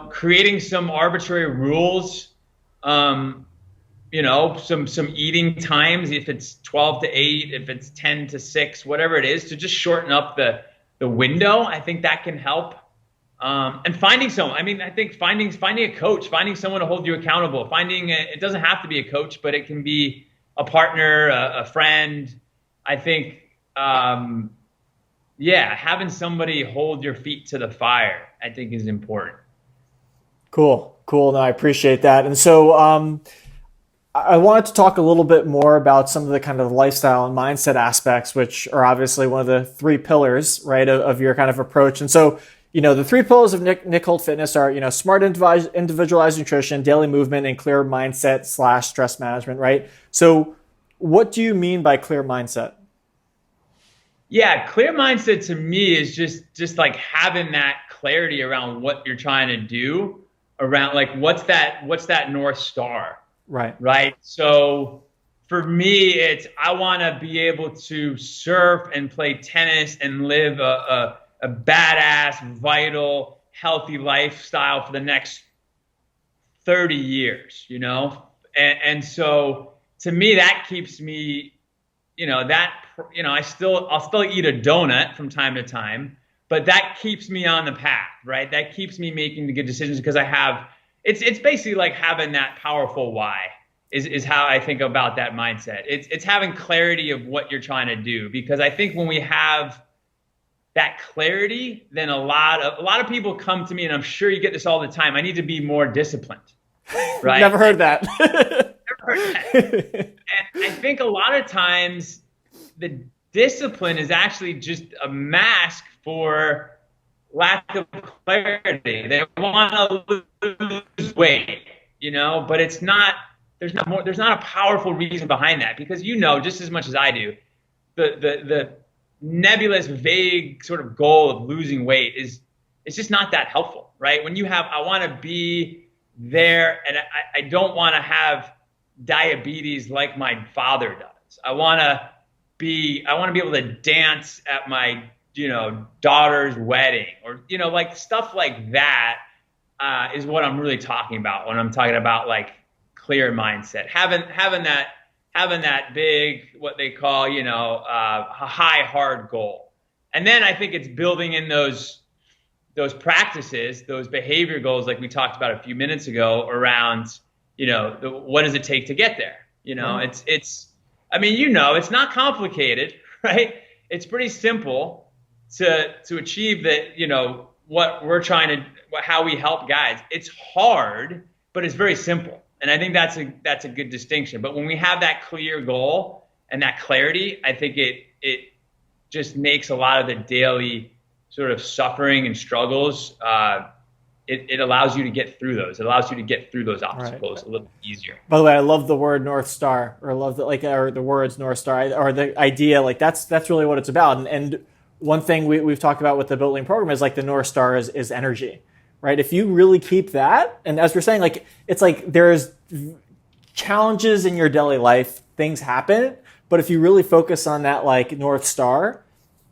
B: creating some arbitrary rules, some eating times, if it's 12 to 8, if it's 10 to 6, whatever it is, to just shorten up the window. I think that can help. And finding someone, I think finding a coach, finding someone to hold you accountable, it doesn't have to be a coach, but it can be a partner, a friend. I think, having somebody hold your feet to the fire, I think is important.
A: Cool. No, I appreciate that. And so, I wanted to talk a little bit more about some of the kind of lifestyle and mindset aspects, which are obviously one of the 3 pillars, right, of your kind of approach. And so, the 3 pillars of Nick Holt Fitness are, smart individualized nutrition, daily movement, and clear mindset / stress management, right? So what do you mean by clear mindset?
B: Yeah, clear mindset to me is just like having that clarity around what you're trying to do, around like what's that North Star. Right. So for me, I want to be able to surf and play tennis and live a badass, vital, healthy lifestyle for the next 30 years, And so to me, that keeps me, I'll still eat a donut from time to time, but that keeps me on the path, right? That keeps me making the good decisions because it's basically like having that powerful why is how I think about that mindset. It's having clarity of what you're trying to do, because I think when we have that clarity, then a lot of people come to me, and I'm sure you get this all the time. I need to be more disciplined, right?
A: Never heard that.
B: Never heard that. And I think a lot of times the discipline is actually just a mask for lack of clarity. They want to lose weight, but it's not. There's not a powerful reason behind that, because just as much as I do, the nebulous, vague sort of goal of losing weight it's just not that helpful, right? When you have, I want to be there, and I don't want to have diabetes like my father does. I want to be able to dance at my daughter's wedding, or like stuff like that is what I'm really talking about when I'm talking about like clear mindset. Having that big, what they call a high hard goal, and then I think it's building in those practices, those behavior goals, like we talked about a few minutes ago, around what does it take to get there. It's it's not complicated, right? It's pretty simple to achieve that, what we're trying to, how we help guys. It's hard, but it's very simple. And I think that's a good distinction. But when we have that clear goal and that clarity, I think it just makes a lot of the daily sort of suffering and struggles, it allows you to get through those. It allows you to get through those obstacles a little easier.
A: By the way, I love the word North Star, or love the words North Star, or the idea, like that's really what it's about. And one thing we've talked about with the BuiltLean program is like the North Star is energy, right? If you really keep that, and as we're saying, like it's like there's challenges in your daily life, things happen, but if you really focus on that like North Star,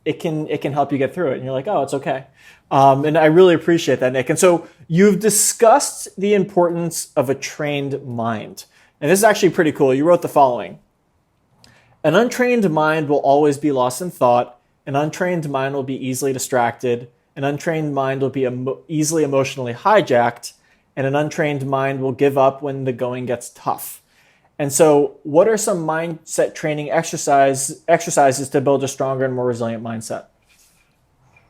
A: it can help you get through it. And you're like, oh, it's okay. And I really appreciate that, Nick. And so you've discussed the importance of a trained mind. And this is actually pretty cool. You wrote the following: an untrained mind will always be lost in thought. An untrained mind will be easily distracted. An untrained mind will be easily emotionally hijacked. And an untrained mind will give up when the going gets tough. And so what are some mindset training exercises to build a stronger and more resilient mindset?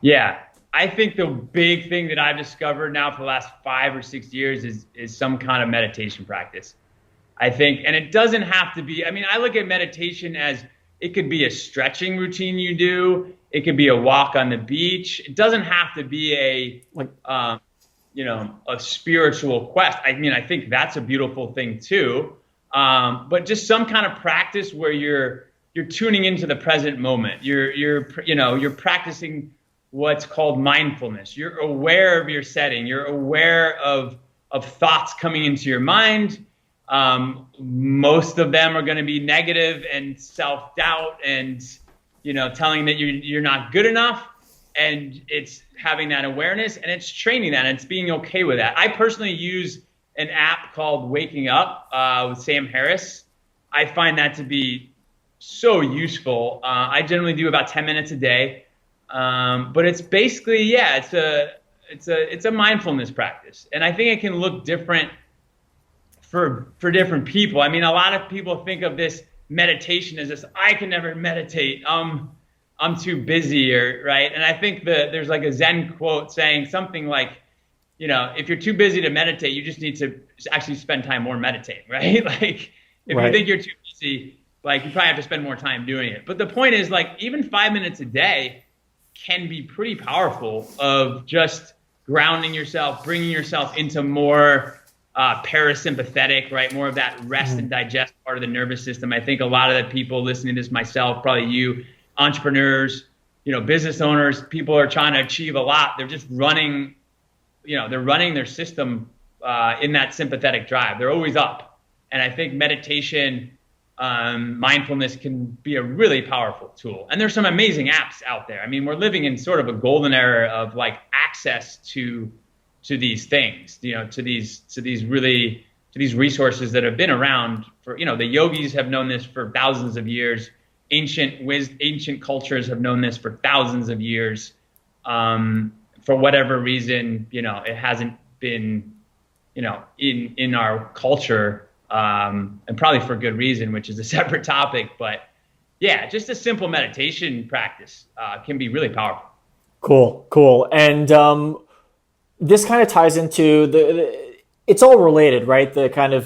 B: Yeah, I think the big thing that I've discovered now for the last 5 or 6 years is some kind of meditation practice. I think, and it doesn't have to be, I look at meditation as it could be a stretching routine you do. It could be a walk on the beach. It doesn't have to be a spiritual quest. I think that's a beautiful thing too. But just some kind of practice where you're tuning into the present moment. You're practicing what's called mindfulness. You're aware of your setting. You're aware of thoughts coming into your mind. Most of them are going to be negative and self-doubt and telling that you're not good enough. and it's having that awareness, and it's training that, and it's being okay with that. I personally use an app called Waking Up with Sam Harris. I find that to be so useful. I generally do about 10 minutes a day, but it's basically, yeah, it's a mindfulness practice, and I think it can look different for different people. I mean, a lot of people think of this meditation as this, I can never meditate. I'm too busy, or right. And I think that there's like a Zen quote saying something like, if you're too busy to meditate, you just need to actually spend time more meditating, right? Like if you think you're too busy, like you probably have to spend more time doing it. But the point is, like, even 5 minutes a day can be pretty powerful of just grounding yourself, bringing yourself into more parasympathetic, right? More of that rest and digest part of the nervous system. I think a lot of the people listening to this, myself, probably you, entrepreneurs, business owners, people are trying to achieve a lot. They're just running, they're running their system in that sympathetic drive. They're always up. And I think meditation, mindfulness can be a really powerful tool. And there's some amazing apps out there. I mean, we're living in sort of a golden era of like access to these things, to these resources that have been around for, the yogis have known this for thousands of years. Ancient cultures have known this for thousands of years. For whatever reason, it hasn't been, in our culture, and probably for good reason, which is a separate topic. But yeah, just a simple meditation practice can be really powerful.
A: Cool. And this kind of ties into it's all related, right? The kind of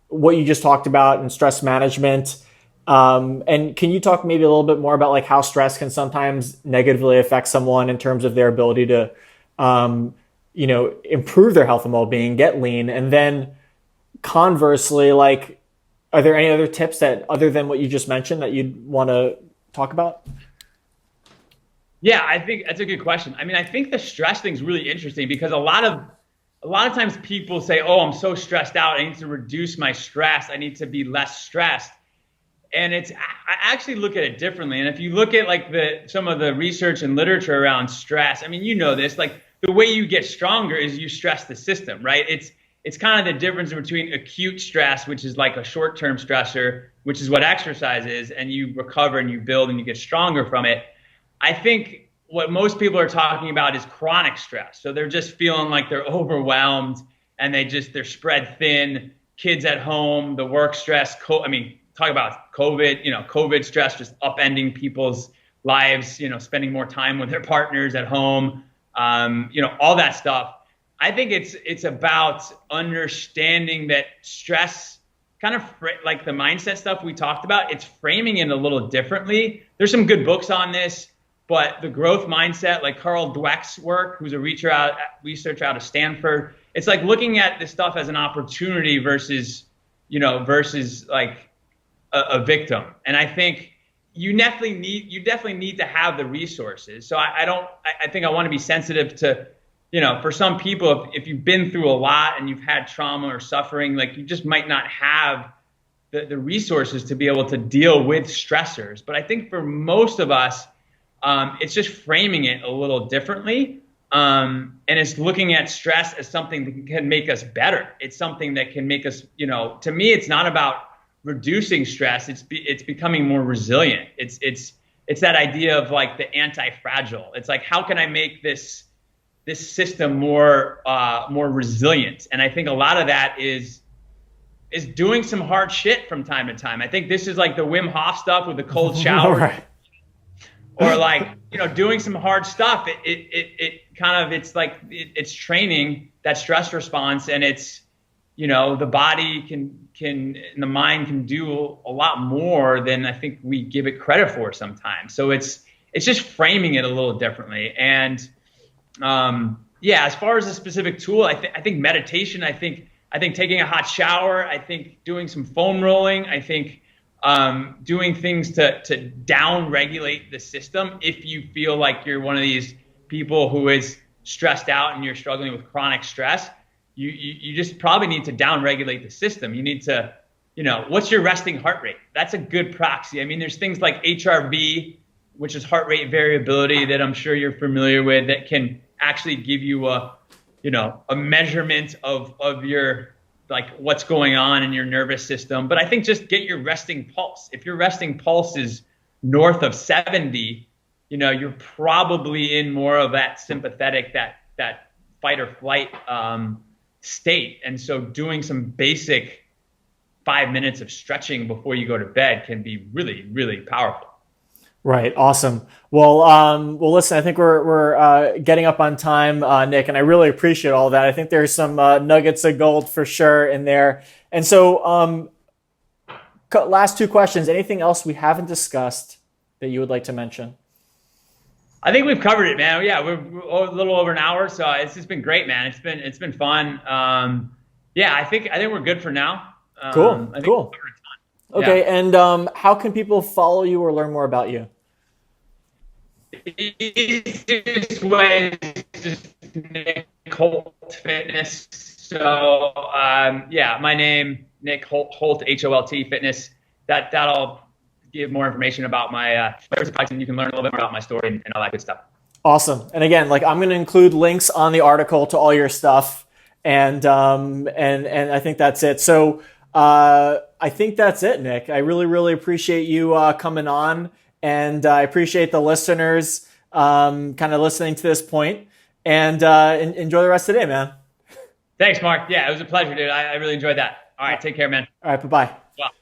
A: what you just talked about in stress management. And can you talk maybe a little bit more about like how stress can sometimes negatively affect someone in terms of their ability to, improve their health and well-being, get lean, and then conversely, like, are there any other tips that, other than what you just mentioned, that you'd want to talk about?
B: Yeah, I think that's a good question. I mean, I think the stress thing is really interesting because a lot of times people say, "Oh, I'm so stressed out. I need to reduce my stress. I need to be less stressed." And I actually look at it differently. And if you look at like some of the research and literature around stress, I mean, this, like the way you get stronger is you stress the system, right? It's kind of the difference between acute stress, which is like a short-term stressor, which is what exercise is, and you recover and you build and you get stronger from it. I think what most people are talking about is chronic stress. So they're just feeling like they're overwhelmed and they're spread thin, kids at home, the work stress, talk about COVID, COVID stress just upending people's lives, spending more time with their partners at home, all that stuff. I think it's about understanding that stress, kind of like the mindset stuff we talked about, it's framing it a little differently. There's some good books on this, but the growth mindset, like Carl Dweck's work, who's a researcher out of Stanford, it's like looking at this stuff as an opportunity versus like a victim. And I think you definitely need to have the resources. So I think I want to be sensitive to, for some people, if you've been through a lot and you've had trauma or suffering, like you just might not have the resources to be able to deal with stressors. But I think for most of us, it's just framing it a little differently. And it's looking at stress as something that can make us better. It's something that can make us, to me, it's not about reducing stress. It's becoming more resilient. It's that idea of like the anti-fragile. It's like, how can I make this system more resilient? And I think a lot of that is doing some hard shit from time to time. I think this is like the Wim Hof stuff with the cold shower. Right. Or like, doing some hard stuff. It's training that stress response, and it's, the body and the mind can do a lot more than I think we give it credit for sometimes. So it's just framing it a little differently. And as far as a specific tool, I think meditation, I think taking a hot shower, I think doing some foam rolling, I think doing things to down regulate the system. If you feel like you're one of these people who is stressed out and you're struggling with chronic stress, you just probably need to down regulate the system. You need to, what's your resting heart rate? That's a good proxy. I mean, there's things like HRV, which is heart rate variability that I'm sure you're familiar with, that can actually give you a, a measurement of your, like, what's going on in your nervous system. But I think just get your resting pulse. If your resting pulse is north of 70, you're probably in more of that sympathetic, that fight or flight state. And so doing some basic 5 minutes of stretching before you go to bed can be really, really powerful.
A: Right. Awesome. Well, listen, I think we're getting up on time, Nick, and I really appreciate all that. I think there's some nuggets of gold for sure in there. And so, last two questions. Anything else we haven't discussed that you would like to mention?
B: I think we've covered it, man. Yeah, we're a little over an hour, so it's just been great, man. It's been fun. Yeah, I think we're good for now.
A: Cool.
B: I think
A: Cool.
B: we've covered a ton.
A: Okay.
B: Yeah.
A: And how can people follow you or learn more about you?
B: The easiest way is just Nick Holt Fitness. So yeah, my name, Nick Holt, Holt Fitness. That'll give more information about my and you can learn a little bit more about my story and all that good stuff.
A: Awesome. And again, like I'm going to include links on the article to all your stuff, and I think that's it. So I think that's it, Nick. I really, really appreciate you coming on, and I appreciate the listeners kind of listening to this point. And enjoy the rest of the day, man.
B: Thanks, Mark. Yeah, it was a pleasure, dude. I really enjoyed that. All right, take care, man.
A: All right, bye-bye.
B: Wow.